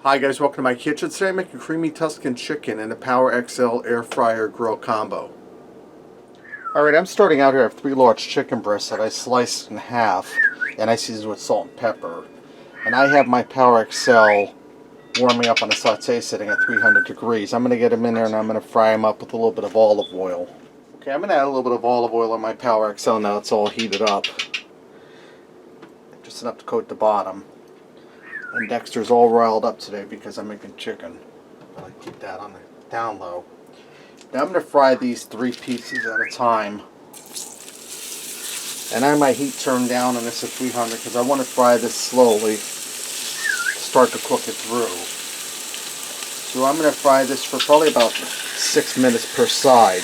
Hi guys, welcome to my kitchen. Today I'm making creamy Tuscan chicken in the Power XL air fryer grill combo. Alright, I'm starting out here. I have 3 large chicken breasts that I sliced in half and I seasoned with salt and pepper. And I have my Power XL warming up on a saute setting at 300 degrees. I'm going to get them in there and I'm going to fry them up with a little bit of olive oil. Okay, I'm going to add a little bit of olive oil on my Power XL now it's all heated up. Just enough to coat the bottom. And Dexter's all riled up today because I'm making chicken. I like to keep that on the down low. Now I'm going to fry these 3 pieces at a time. And I have my heat turned down on this at 300 because I want to fry this slowly. Start to cook it through. So I'm going to fry this for probably about 6 minutes per side.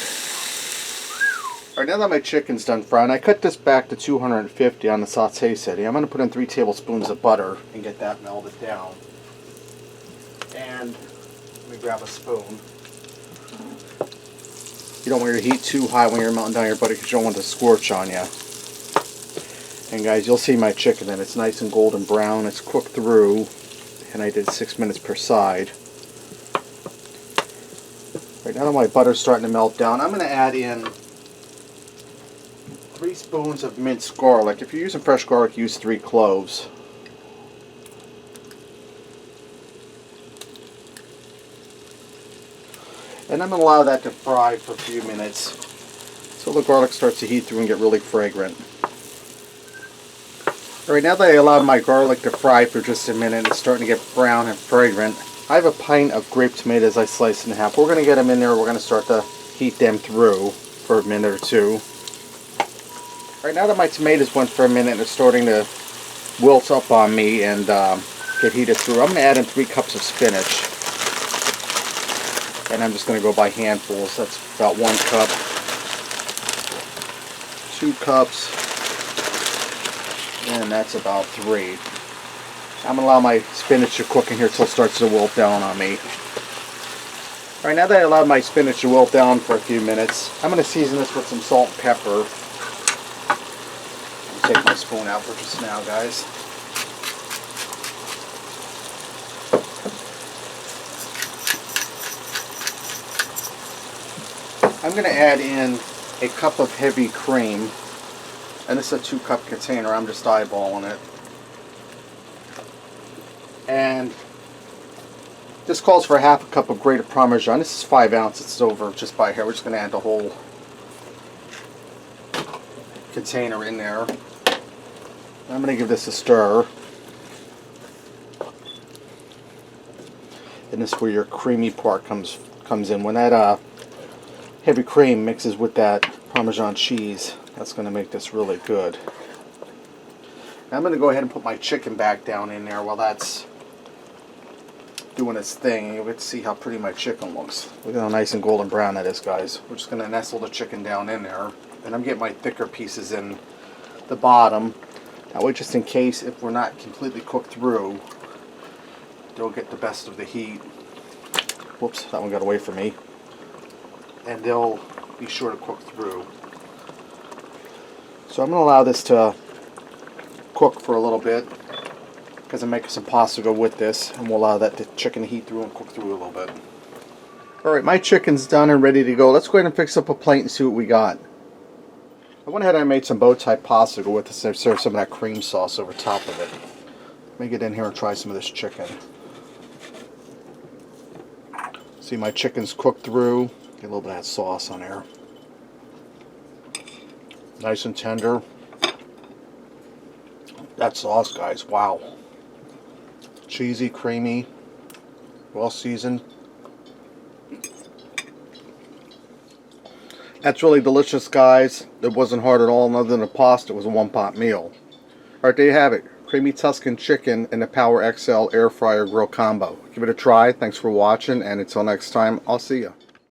Alright, now that my chicken's done frying, I cut this back to 250 on the saute setting. I'm going to put in 3 tablespoons of butter and get that melted down. And let me grab a spoon. You don't want your heat too high when you're melting down your butter because you don't want it to scorch on you. And guys, you'll see my chicken and it's nice and golden brown. It's cooked through and I did 6 minutes per side. Right now that my butter's starting to melt down, I'm going to add in 3 spoons of minced garlic. If you're using fresh garlic, use 3 cloves. And I'm going to allow that to fry for a few minutes so the garlic starts to heat through and get really fragrant. Alright, now that I allowed my garlic to fry for just a minute, it's starting to get brown and fragrant. I have a pint of grape tomatoes I sliced in half. We're going to get them in there. We're going to start to heat them through for a minute or two. Alright, now that my tomatoes went for a minute and they're starting to wilt up on me and get heated through, I'm going to add in 3 cups of spinach. And I'm just going to go by handfuls. That's about 1 cup, 2 cups, and that's about 3. I'm going to allow my spinach to cook in here until it starts to wilt down on me. Alright, now that I allowed my spinach to wilt down for a few minutes, I'm going to season this with some salt and pepper. Take my spoon out for just now, guys. I'm going to add in a cup of heavy cream, and this is a 2-cup container. I'm just eyeballing it. And this calls for a half a cup of grated Parmesan. This is 5 ounces. It's over just by here. We're just going to add the whole container in there. I'm going to give this a stir. And this is where your creamy part comes in. When that heavy cream mixes with that Parmesan cheese, that's going to make this really good. Now I'm going to go ahead and put my chicken back down in there while that's doing its thing. You'll get to see how pretty my chicken looks. Look at how nice and golden brown that is, guys. We're just going to nestle the chicken down in there. And I'm getting my thicker pieces in the bottom. That way, just in case, if we're not completely cooked through, they'll get the best of the heat. Whoops, that one got away from me. And they'll be sure to cook through. So I'm going to allow this to cook for a little bit because I'm making some pasta to go with this, and we'll allow that chicken to heat through and cook through a little bit. Alright, my chicken's done and ready to go. Let's go ahead and fix up a plate and see what we got. I went ahead and I made some bow tie pasta to go with this and serve some of that cream sauce over top of it. Let me get in here and try some of this chicken. See, my chicken's cooked through. Get a little bit of that sauce on there. Nice and tender. That sauce, guys, wow. Cheesy, creamy, well seasoned. That's really delicious, guys. It wasn't hard at all. Other than the pasta, it was a 1-pot meal. Alright, there you have it. Creamy Tuscan chicken in the Power XL air fryer grill combo. Give it a try. Thanks for watching, and until next time, I'll see you.